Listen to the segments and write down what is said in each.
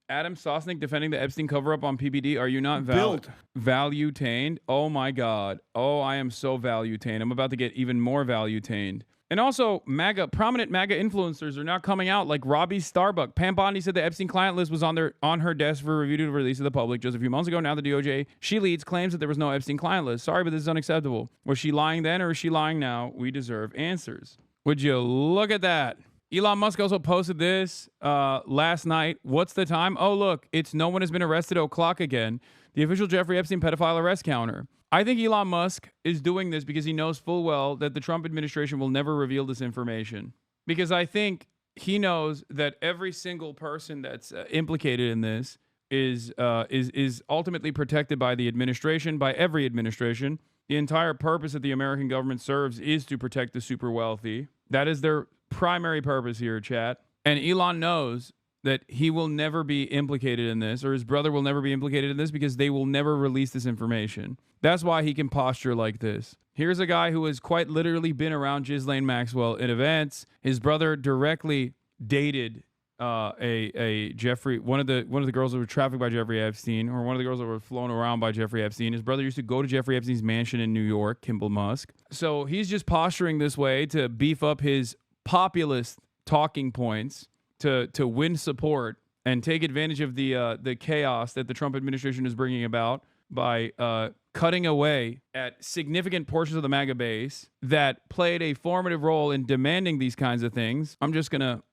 Adam Sosnick defending the Epstein cover-up on PBD. Are you not Build. value-tained? Oh, my God. Oh, I am so value-tained. I'm about to get even more value-tained. And also, prominent MAGA influencers are now coming out, like Robbie Starbuck. Pam Bondi said the Epstein client list was on her desk for review to release to the public just a few months ago. Now the DOJ she leads claims that there was no Epstein client list. Sorry, but this is unacceptable. Was she lying then or is she lying now? We deserve answers. Would you look at that? Elon Musk also posted this last night. What's the time? Oh, look, it's no one has been arrested o'clock again. The official Jeffrey Epstein pedophile arrest counter. I think Elon Musk is doing this because he knows full well that the Trump administration will never reveal this information. Because I think he knows that every single person that's implicated in this is ultimately protected by the administration, by every administration. The entire purpose that the American government serves is to protect the super wealthy. That is their primary purpose here, chat. And Elon knows that he will never be implicated in this, or his brother will never be implicated in this, because they will never release this information. That's why he can posture like this. Here's a guy who has quite literally been around Ghislaine Maxwell at events. His brother directly dated a Jeffrey, one of the girls that were trafficked by Jeffrey Epstein, or one of the girls that were flown around by Jeffrey Epstein. His brother used to go to Jeffrey Epstein's mansion in New York, Kimball Musk. So he's just posturing this way to beef up his populist talking points to win support and take advantage of the chaos that the Trump administration is bringing about by cutting away at significant portions of the MAGA base that played a formative role in demanding these kinds of things. I'm just gonna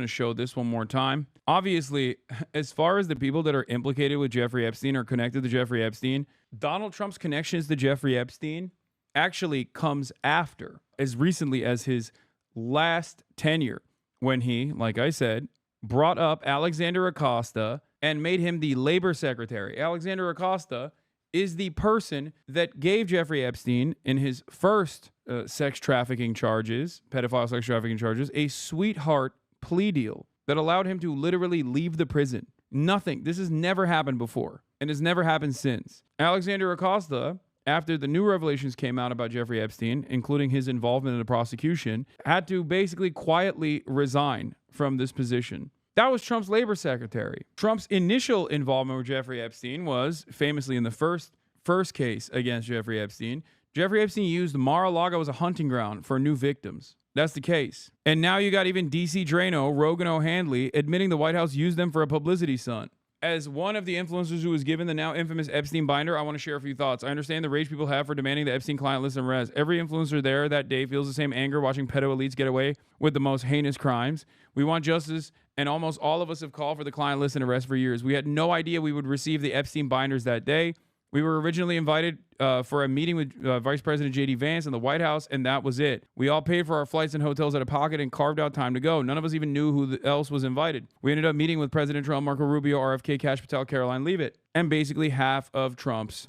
show this one more time. Obviously, as far as the people that are implicated with Jeffrey Epstein or connected to Jeffrey Epstein, Donald Trump's connections to Jeffrey Epstein actually comes after, as recently as his last tenure, when he, like I said, brought up Alexander Acosta and made him the labor secretary. Alexander Acosta is the person that gave Jeffrey Epstein, in his first sex trafficking charges, pedophile sex trafficking charges, a sweetheart plea deal that allowed him to literally leave the prison. Nothing. This has never happened before and has never happened since. Alexander Acosta, after the new revelations came out about Jeffrey Epstein, including his involvement in the prosecution, had to basically quietly resign from this position. That was Trump's labor secretary. Trump's initial involvement with Jeffrey Epstein was famously in the first case against Jeffrey Epstein. Jeffrey Epstein used Mar-a-Lago as a hunting ground for new victims. That's the case. And now you got even DC Drano, Rogan O'Handley, admitting the White House used them for a publicity stunt. As one of the influencers who was given the now infamous Epstein binder, I want to share a few thoughts. I understand the rage people have for demanding the Epstein client list and arrest. Every influencer there that day feels the same anger watching pedo elites get away with the most heinous crimes. We want justice, and almost all of us have called for the client list and arrest for years. We had no idea we would receive the Epstein binders that day. We were originally invited for a meeting with Vice President J.D. Vance in the White House, and that was it. We all paid for our flights and hotels out of pocket and carved out time to go. None of us even knew who else was invited. We ended up meeting with President Trump, Marco Rubio, RFK, Kash Patel, Caroline Leavitt, and basically half of Trump's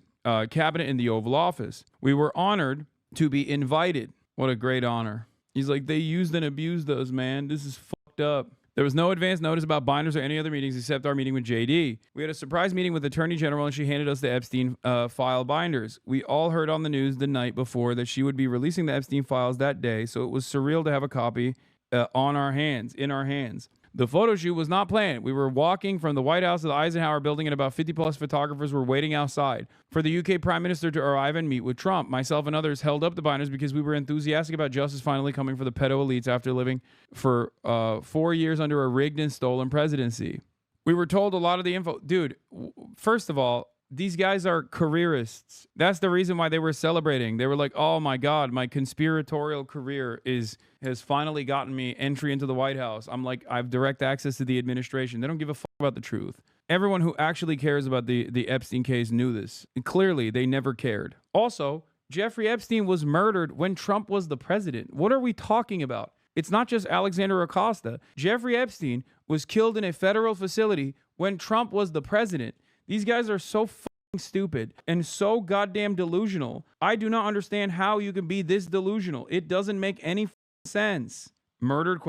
cabinet in the Oval Office. We were honored to be invited. What a great honor. He's like, they used and abused us, man. This is fucked up. There was no advance notice about binders or any other meetings except our meeting with JD. We had a surprise meeting with Attorney General, and she handed us the Epstein file binders. We all heard on the news the night before that she would be releasing the Epstein files that day, so it was surreal to have a copy in our hands. The photo shoot was not planned. We were walking from the White House to the Eisenhower building, and about 50-plus photographers were waiting outside for the UK Prime Minister to arrive and meet with Trump. Myself and others held up the binders because we were enthusiastic about justice finally coming for the pedo elites after living for 4 years under a rigged and stolen presidency. We were told a lot of the info. Dude, first of all, these guys are careerists. That's the reason why they were celebrating. They were like, oh my God, my conspiratorial career has finally gotten me entry into the White House. I'm like, I have direct access to the administration. They don't give a fuck about the truth. Everyone who actually cares about the Epstein case knew this. And clearly, they never cared. Also, Jeffrey Epstein was murdered when Trump was the president. What are we talking about? It's not just Alexander Acosta. Jeffrey Epstein was killed in a federal facility when Trump was the president. These guys are so fucking stupid and so goddamn delusional. I do not understand how you can be this delusional. It doesn't make any sense. Murdered ?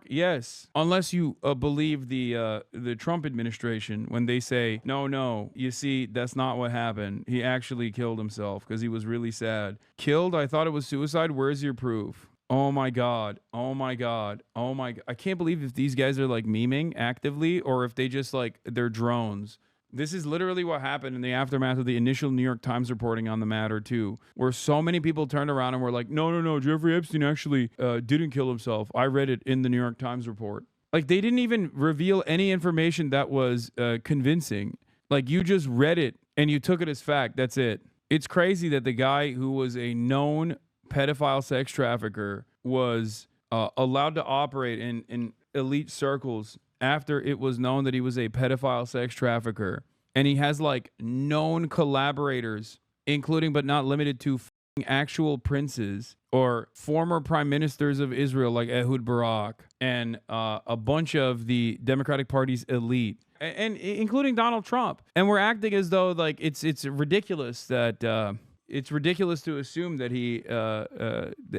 Yes. Unless you believe the Trump administration when they say, no, you see, that's not what happened. He actually killed himself because he was really sad. Killed? I thought it was suicide. Where's your proof? Oh my God. Oh my God. Oh my God. I can't believe if these guys are like memeing actively or if they just like they're drones. This is literally what happened in the aftermath of the initial New York Times reporting on the matter, too, where so many people turned around and were like, no, Jeffrey Epstein actually didn't kill himself. I read it in the New York Times report. Like, they didn't even reveal any information that was convincing. Like, you just read it and you took it as fact. That's it. It's crazy that the guy who was a known pedophile sex trafficker was allowed to operate in elite circles after it was known that he was a pedophile sex trafficker. And he has like known collaborators, including but not limited to actual princes or former prime ministers of Israel like Ehud Barak and a bunch of the Democratic Party's elite, and including Donald Trump. And we're acting as though like it's ridiculous that it's ridiculous to assume that he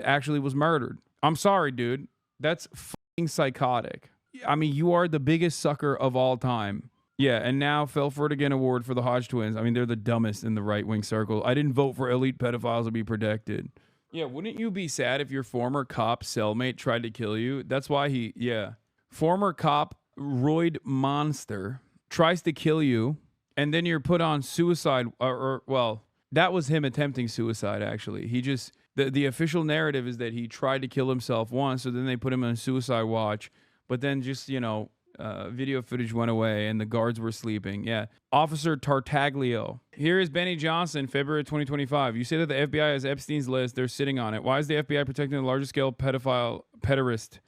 actually was murdered. I'm sorry, dude. That's fucking psychotic. I mean, you are the biggest sucker of all time. Yeah, and now fell for it again award for the Hodge twins. I mean, they're the dumbest in the right-wing circle. I didn't vote for elite pedophiles to be protected. Yeah, wouldn't you be sad if your former cop cellmate tried to kill you? That's why former cop roid monster tries to kill you, and then you're put on suicide, well, that was him attempting suicide, actually. He just, the official narrative is that he tried to kill himself once, so then they put him on suicide watch, but then just, video footage went away and the guards were sleeping. Yeah. Officer Tartaglio. Here is Benny Johnson, February 2025. You say that the FBI has Epstein's list. They're sitting on it. Why is the FBI protecting the largest scale pederast?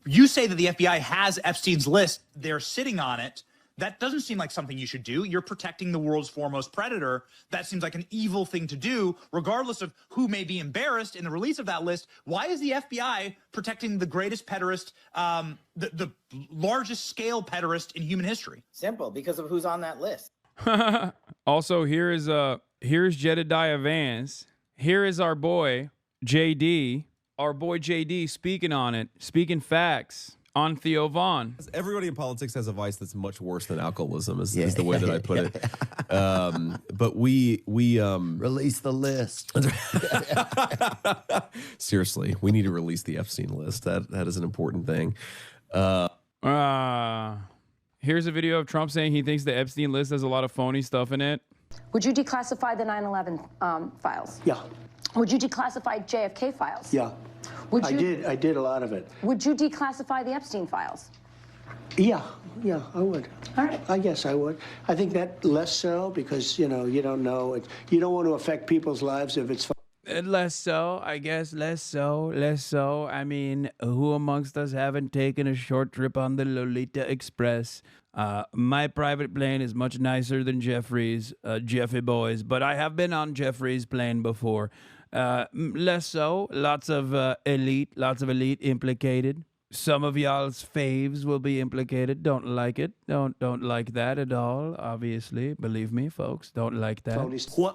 You say that the FBI has Epstein's list. They're sitting on it. That doesn't seem like something you should do. You're protecting the world's foremost predator. That seems like an evil thing to do, regardless of who may be embarrassed in the release of that list. Why is the FBI protecting the greatest pederast, the largest scale pederast in human history? Simple, because of who's on that list. Also, here's Jedediah Vance. Here is our boy JD. Our boy JD speaking on it, speaking facts. On Theo Vaughn. Everybody in politics has a vice that's much worse than alcoholism, is the way that I put it. But we release the list. Seriously, we need to release the Epstein list. That is an important thing. Here's a video of Trump saying he thinks the Epstein list has a lot of phony stuff in it. Would you declassify the 9/11 files? Yeah. Would you declassify JFK files? Yeah. I did a lot of it. Would you declassify the Epstein files? Yeah, I would. All right. I guess I would. I think that less so because, you don't know. You don't want to affect people's lives if it's... Less so, I guess, less so. I mean, who amongst us haven't taken a short trip on the Lolita Express? My private plane is much nicer than Jeffrey's, Jeffy boys, but I have been on Jeffrey's plane before. Less so, lots of elite implicated. Some of y'all's faves will be implicated. Don't like it. Don't like that at all, obviously. Believe me, folks, don't like that.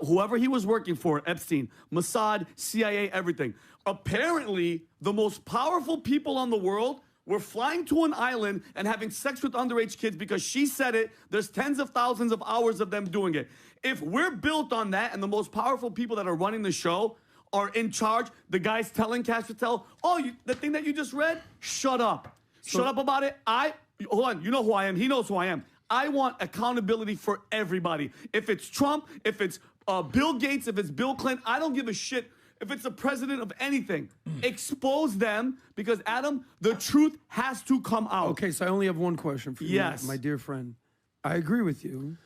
Whoever he was working for, Epstein, Mossad, CIA, everything. Apparently, the most powerful people on the world were flying to an island and having sex with underage kids because she said it. There's tens of thousands of hours of them doing it. If we're built on that and the most powerful people that are running the show are in charge, the guys telling Cash Patel, the thing that you just read, shut up. Shut up about it. Hold on, you know who I am. He knows who I am. I want accountability for everybody. If it's Trump, if it's Bill Gates, if it's Bill Clinton, I don't give a shit. If it's the president of anything, expose them because, Adam, the truth has to come out. Okay, so I only have one question for you, my dear friend. I agree with you,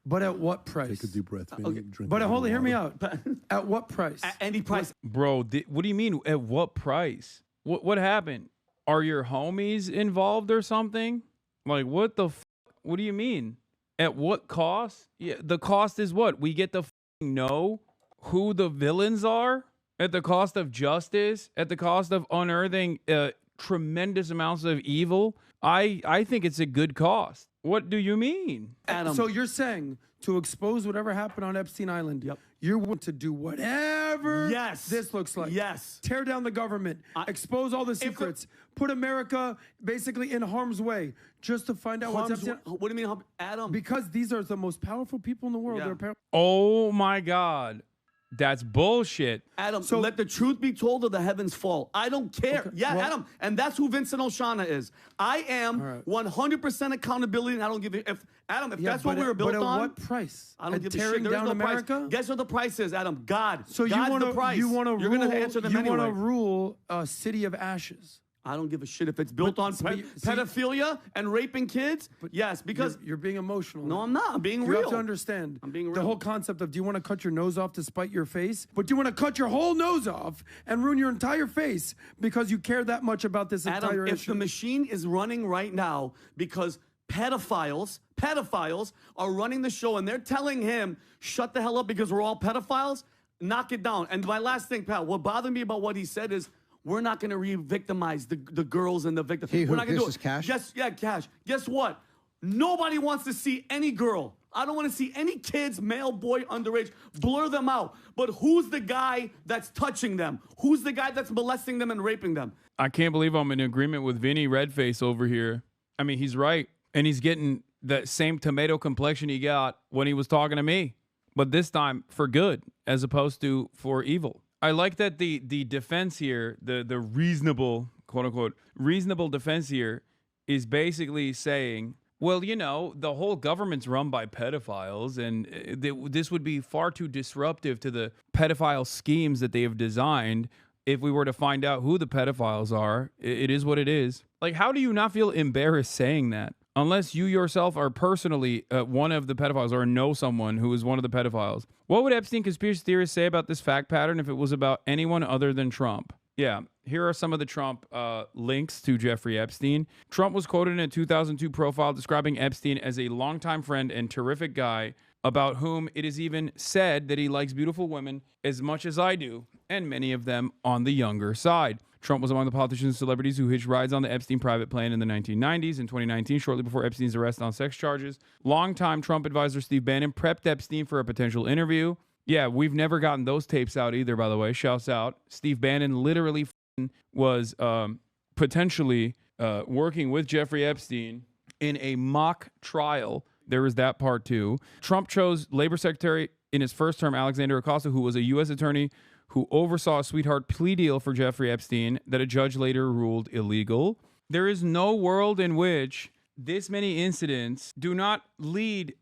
but at what price? Take a deep breath. Okay. But hold on, hear me out. At what price? At any price. Bro, what do you mean, at what price? What happened? Are your homies involved or something? Like, what the what do you mean? At what cost? Yeah, the cost is what? We get to know who the villains are? At the cost of justice? At the cost of unearthing tremendous amounts of evil? I think it's a good cost. What do you mean? Adam. So you're saying to expose whatever happened on Epstein Island, you're willing to do whatever this looks like. Yes. Tear down the government, expose all the secrets, put America basically in harm's way just to find out what's Epstein. What do you mean, Adam? Because these are the most powerful people in the world. Oh my God. That's bullshit. Adam, so let the truth be told or the heavens fall. I don't care. Okay, Yeah, well, Adam, and that's who Vincent Oshana is. I am 100% accountability, and I don't give a if Adam, if that's what we were built but at on. what price? I don't At give a shit. tearing There is down no America? price. Guess what the price is, Adam? God. So God's you want the price. You're going to answer them anyway. You want to rule a city of ashes. I don't give a shit if it's built on pedophilia and raping kids. Yes, because you're being emotional. No, I'm not. I'm being you real. You have to understand. I'm being real. The whole concept of do you want to cut your nose off to spite your face, but do you want to cut your whole nose off and ruin your entire face because you care that much about this entire issue? If the machine is running right now because pedophiles are running the show and they're telling him shut the hell up because we're all pedophiles, knock it down. And my last thing, pal, what bothered me about what he said is, we're not going to re-victimize the girls and the victims. We're not going to do it. Cash? Yes, yeah, Cash. Guess what? Nobody wants to see any girl. I don't want to see any kids, male, boy, underage. Blur them out. But who's the guy that's touching them? Who's the guy that's molesting them and raping them? I can't believe I'm in agreement with Vinny Redface over here. I mean, he's right. And he's getting that same tomato complexion he got when he was talking to me. But this time for good as opposed to for evil. I like that the defense here, the reasonable, quote unquote, reasonable defense here is basically saying, well, you know, the whole government's run by pedophiles, and this would be far too disruptive to the pedophile schemes that they have designed if we were to find out who the pedophiles are. It is what it is. Like, how do you not feel embarrassed saying that? Unless you yourself are personally one of the pedophiles or know someone who is one of the pedophiles. What would Epstein conspiracy theorists say about this fact pattern if it was about anyone other than Trump? Yeah, here are some of the Trump links to Jeffrey Epstein. Trump was quoted in a 2002 profile describing Epstein as a longtime friend and terrific guy about whom it is even said that he likes beautiful women as much as I do, and many of them on the younger side. Trump was among the politicians and celebrities who hitched rides on the Epstein private plane in the 1990s. In 2019, shortly before Epstein's arrest on sex charges, longtime Trump advisor Steve Bannon prepped Epstein for a potential interview. Yeah, we've never gotten those tapes out either, by the way. Shouts out. Steve Bannon literally was potentially working with Jeffrey Epstein in a mock trial. There was that part too. Trump chose Labor Secretary in his first term, Alexander Acosta, who was a U.S. attorney who oversaw a sweetheart plea deal for Jeffrey Epstein that a judge later ruled illegal. There is no world in which this many incidents do not lead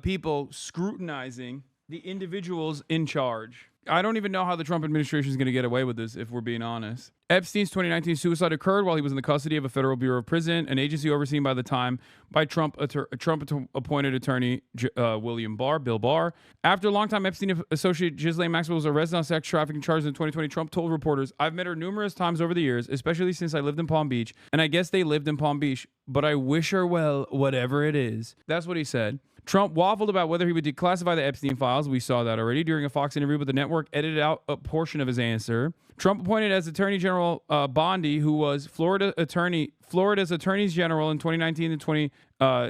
people scrutinizing the individuals in charge. I don't even know how the Trump administration is going to get away with this, if we're being honest. Epstein's 2019 suicide occurred while he was in the custody of a Federal Bureau of Prison, an agency overseen by the time by Trump-appointed attorney Bill Barr. After longtime Epstein associate Ghislaine Maxwell was arrested on sex trafficking charges in 2020, Trump told reporters, "I've met her numerous times over the years, especially since I lived in Palm Beach, and I guess they lived in Palm Beach, but I wish her well, whatever it is." That's what he said. Trump waffled about whether he would declassify the Epstein files. We saw that already during a Fox interview, but the network edited out a portion of his answer. Trump appointed as Attorney General Bondi, who was Florida's attorneys general in 2019 to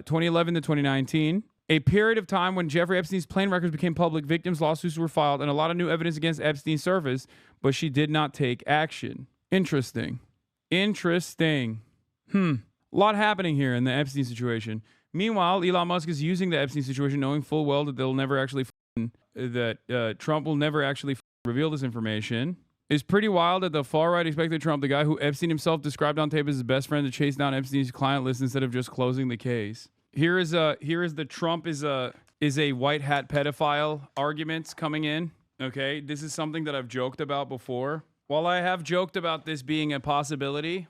2011 to 2019. A period of time when Jeffrey Epstein's plane records became public, victims' lawsuits were filed, and a lot of new evidence against Epstein surfaced, but she did not take action. Interesting. A lot happening here in the Epstein situation. Meanwhile, Elon Musk is using the Epstein situation, knowing full well that Trump will never actually reveal this information. It's pretty wild that the far right expected Trump, the guy who Epstein himself described on tape as his best friend, to chase down Epstein's client list instead of just closing the case. Here is the Trump is a white hat pedophile arguments coming in. Okay, this is something that I've joked about before. While I have joked about this being a possibility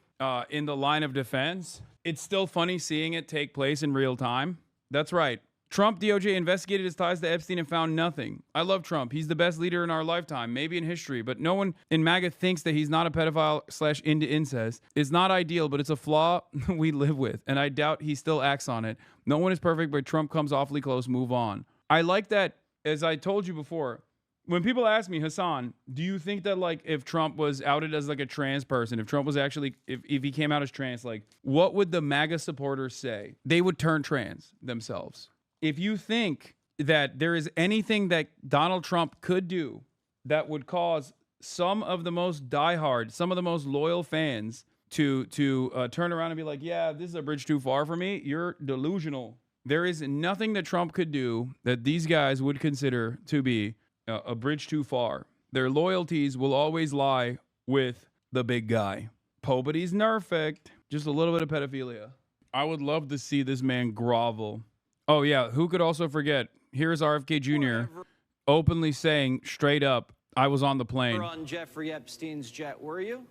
in the line of defense, it's still funny seeing it take place in real time. That's right. Trump DOJ investigated his ties to Epstein and found nothing. I love Trump. He's the best leader in our lifetime, maybe in history, but no one in MAGA thinks that he's not a pedophile / into incest. It's not ideal, but it's a flaw we live with, and I doubt he still acts on it. No one is perfect, but Trump comes awfully close. Move on. I like that, as I told you before, when people ask me, Hasan, do you think that, like, if Trump was outed as like a trans person, if Trump was actually, if he came out as trans, like, what would the MAGA supporters say? They would turn trans themselves. If you think that there is anything that Donald Trump could do that would cause some of the most diehard, some of the most loyal fans to turn around and be like, yeah, this is a bridge too far for me, you're delusional. There is nothing that Trump could do that these guys would consider to be a bridge too far. Their loyalties will always lie with the big guy. Nobody's perfect. Just a little bit of pedophilia. I would love to see this man grovel. Oh, yeah. Who could also forget? Here's RFK Jr. openly saying straight up, I was on the plane. You were on Jeffrey Epstein's jet, were you?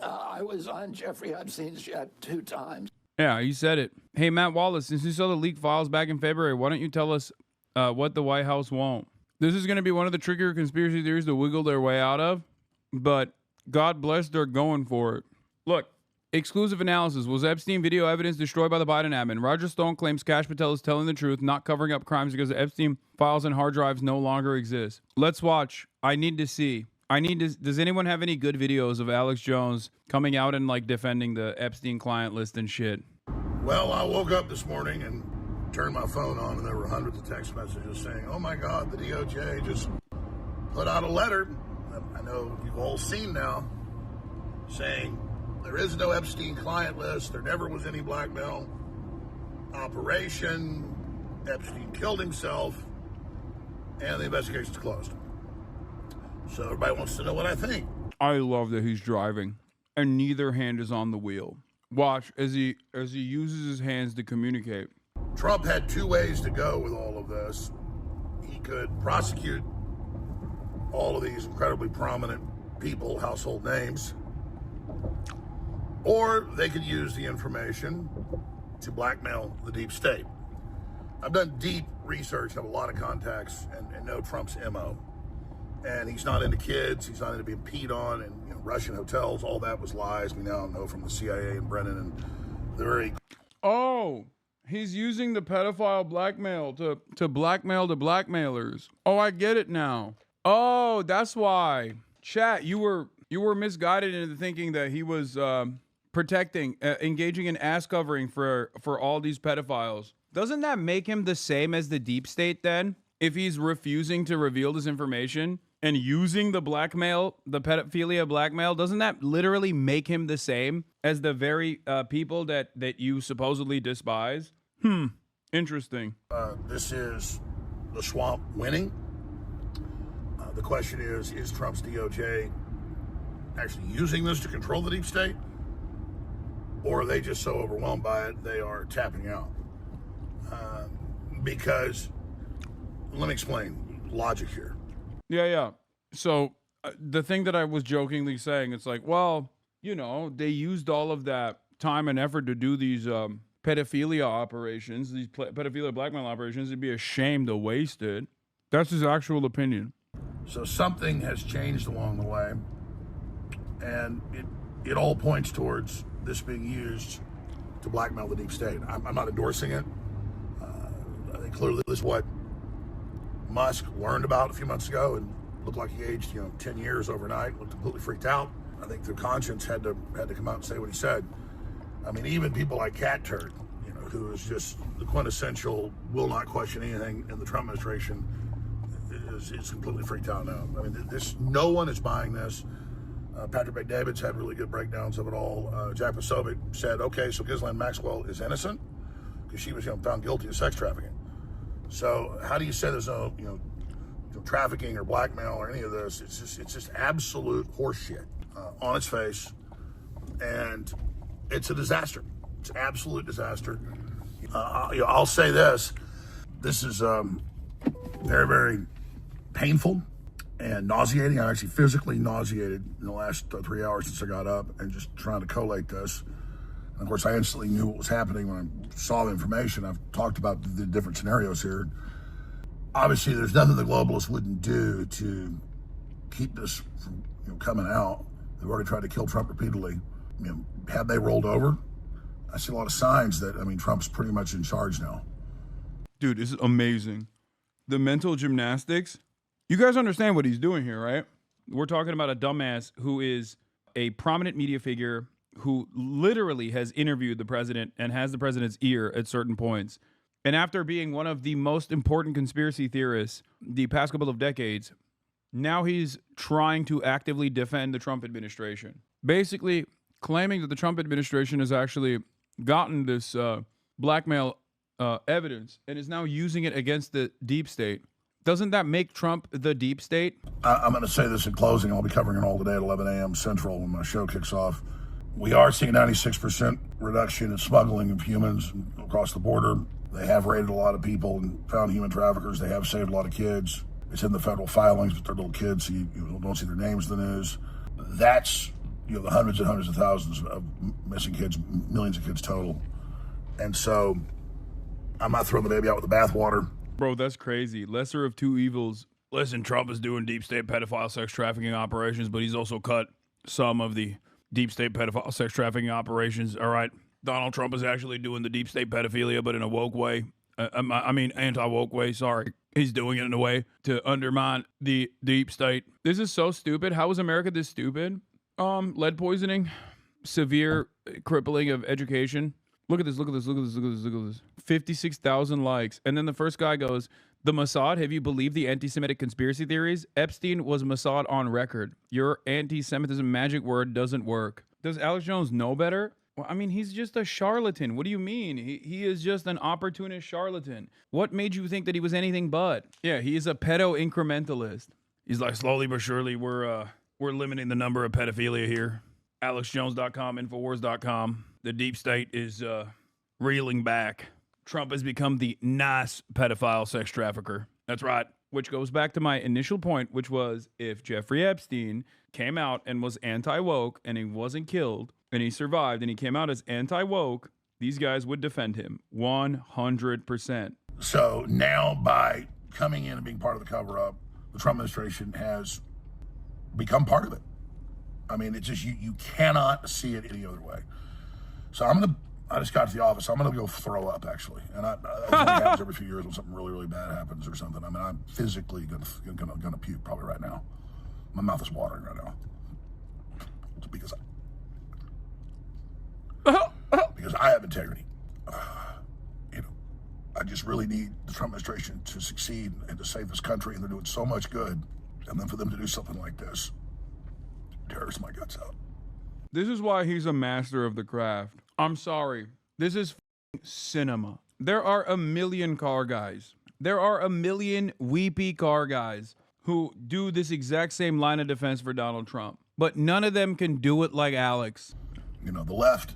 I was on Jeffrey Epstein's jet 2 times. Yeah, you said it. Hey, Matt Wallace, since you saw the leaked files back in February, why don't you tell us what the White House won't? This is going to be one of the trickier conspiracy theories to wiggle their way out of, but God bless they're going for it. Look, exclusive analysis. Was Epstein video evidence destroyed by the Biden admin? Roger Stone claims Kash Patel is telling the truth, not covering up crimes because the Epstein files and hard drives no longer exist. Let's watch. I need to see. Does anyone have any good videos of Alex Jones coming out and like defending the Epstein client list and shit? Well, I woke up this morning and turned my phone on and there were hundreds of text messages saying, oh my God, the DOJ just put out a letter. I know you've all seen now, saying there is no Epstein client list. There never was any blackmail operation. Epstein killed himself and the investigation's closed. So everybody wants to know what I think. I love that he's driving and neither hand is on the wheel. Watch as he uses his hands to communicate. Trump had 2 ways to go with all of this. He could prosecute all of these incredibly prominent people, household names, or they could use the information to blackmail the deep state. I've done deep research, have a lot of contacts, and know Trump's MO. And he's not into kids, he's not into being peed on, and Russian hotels, all that was lies. We now know from the CIA and Brennan, and they're very... Oh, he's using the pedophile blackmail to blackmail the blackmailers. Oh, I get it now. Oh, that's why. Chat, you were misguided into thinking that he was engaging in ass covering for all these pedophiles. Doesn't that make him the same as the deep state then? If he's refusing to reveal this information and using the blackmail, the pedophilia blackmail, doesn't that literally make him the same as the very people that you supposedly despise? Interesting. This is the swamp winning. The question is Trump's DOJ actually using this to control the deep state? Or are they just so overwhelmed by it, they are tapping out? Because, let me explain logic here. Yeah. So the thing that I was jokingly saying, it's like, well, they used all of that time and effort to do these pedophilia operations, these pedophilia blackmail operations. It'd be a shame to waste it. That's his actual opinion. So something has changed along the way, and it all points towards this being used to blackmail the deep state. I'm not endorsing it. I think clearly this is what Musk learned about a few months ago and looked like he aged 10 years overnight, looked completely freaked out. I think the conscience had to come out and say what he said. I mean, even people like Cat Turd, who is just the quintessential will not question anything in the Trump administration, is completely freaked out now. I mean, no one is buying this. Patrick McDavid's had really good breakdowns of it all. Jack Posobiec said, okay, so Ghislaine Maxwell is innocent because she was found guilty of sex trafficking. So how do you say there's no trafficking or blackmail or any of this? It's just absolute horseshit on its face, and it's a disaster. It's an absolute disaster. I'll say this: this is very, very painful and nauseating. I'm actually physically nauseated in the last 3 hours since I got up and just trying to collate this. And of course, I instantly knew what was happening when I saw the information. I've talked about the different scenarios here. Obviously, there's nothing the globalists wouldn't do to keep this from coming out. They've already tried to kill Trump repeatedly. Had they rolled over? I see a lot of signs that, Trump's pretty much in charge now. Dude, this is amazing. The mental gymnastics. You guys understand what he's doing here, right? We're talking about a dumbass who is a prominent media figure who literally has interviewed the president and has the president's ear at certain points. And after being one of the most important conspiracy theorists the past couple of decades, now he's trying to actively defend the Trump administration. Basically claiming that the Trump administration has actually gotten this blackmail evidence and is now using it against the deep state. Doesn't that make Trump the deep state? I'm going to say this in closing. I'll be covering it all today at 11 a.m. Central when my show kicks off. We are seeing a 96% reduction in smuggling of humans across the border. They have raided a lot of people and found human traffickers. They have saved a lot of kids. It's in the federal filings, but they're little kids, so you don't see their names in the news. That's, the hundreds and hundreds of thousands of missing kids, millions of kids total. And so I'm not throwing the baby out with the bathwater. Bro, that's crazy. Lesser of two evils. Listen, Trump is doing deep state pedophile sex trafficking operations, but he's also cut some of the deep state pedophile sex trafficking operations. All right. Donald Trump is actually doing the deep state pedophilia, but in a woke way. Anti-woke way. Sorry. He's doing it in a way to undermine the deep state. This is so stupid. How is America this stupid? Lead poisoning, severe crippling of education. Look at this, look at this, look at this, look at this, look at this. 56,000 likes. And then the first guy goes, the Mossad, have you believed the anti-Semitic conspiracy theories? Epstein was Mossad on record. Your anti-Semitism magic word doesn't work. Does Alex Jones know better? Well, I mean, he's just a charlatan. What do you mean? He is just an opportunist charlatan. What made you think that he was anything but? Yeah, he is a pedo-incrementalist. He's like, slowly but surely, we're limiting the number of pedophilia here. AlexJones.com, Infowars.com. The deep state is reeling back. Trump has become the nice pedophile sex trafficker. That's right. Which goes back to my initial point, which was if Jeffrey Epstein came out and was anti-woke and he wasn't killed and he survived and he came out as anti-woke, these guys would defend him 100%. So now by coming in and being part of the cover-up, the Trump administration has become part of it. I mean, it's just, you cannot see it any other way. So I just got to the office. I'm going to go throw up, actually. And that happens every few years when something really, really bad happens or something. I mean, I'm physically going to puke probably right now. My mouth is watering right now. It's because I have integrity. I just really need the Trump administration to succeed and to save this country, and they're doing so much good. And then for them to do something like this tears my guts out. This is why he's a master of the craft. I'm sorry. This is cinema. There are a million car guys. There are a million weepy car guys who do this exact same line of defense for Donald Trump. But none of them can do it like Alex. The left,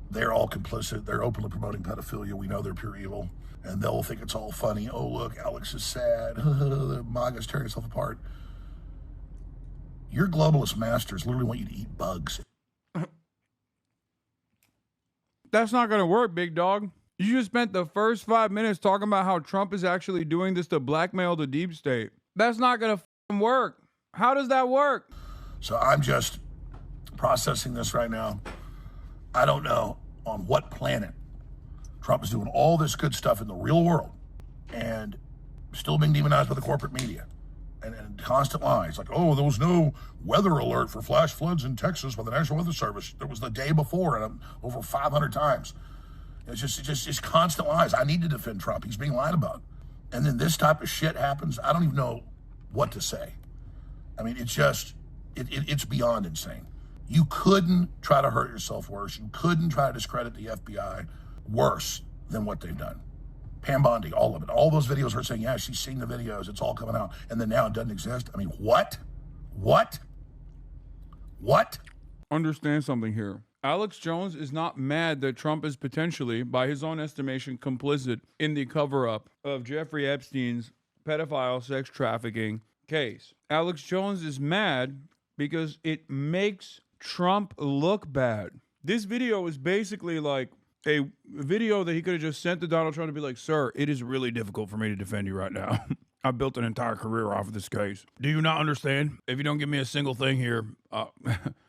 they're all complicit. They're openly promoting pedophilia. We know they're pure evil. And they'll think it's all funny. Oh, look, Alex is sad. Maga's tearing itself apart. Your globalist masters literally want you to eat bugs. That's not going to work, big dog. You just spent the first 5 minutes talking about how Trump is actually doing this to blackmail the deep state. That's not going to work. How does that work? So I'm just processing this right now. I don't know on what planet Trump is doing all this good stuff in the real world and still being demonized by the corporate media and constant lies. Like, oh, there was no weather alert for flash floods in Texas by the National Weather Service. There was the day before and over 500 times. It's just constant lies. I need to defend Trump. He's being lied about. And then this type of shit happens. I don't even know what to say. I mean, it's just, it's beyond insane. You couldn't try to hurt yourself worse. You couldn't try to discredit the FBI worse than what they've done. Pam Bondi, all of it. All those videos are saying, yeah, she's seen the videos. It's all coming out. And then now it doesn't exist. I mean, what? Understand something here. Alex Jones is not mad that Trump is potentially, by his own estimation, complicit in the cover-up of Jeffrey Epstein's pedophile sex trafficking case. Alex Jones is mad because it makes Trump look bad. This video is basically like a video that he could have just sent to Donald Trump to be like, sir, it is really difficult for me to defend you right now. I built an entire career off of this case. Do you not understand? If you don't give me a single thing here,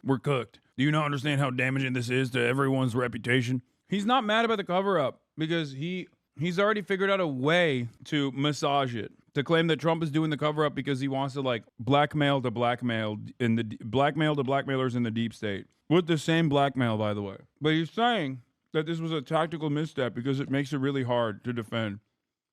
we're cooked. Do you not understand how damaging this is to everyone's reputation? He's not mad about the cover-up because he's already figured out a way to massage it, to claim that Trump is doing the cover-up because he wants to blackmail the blackmailers in the deep state with the same blackmail, by the way. But he's saying that this was a tactical misstep because it makes it really hard to defend.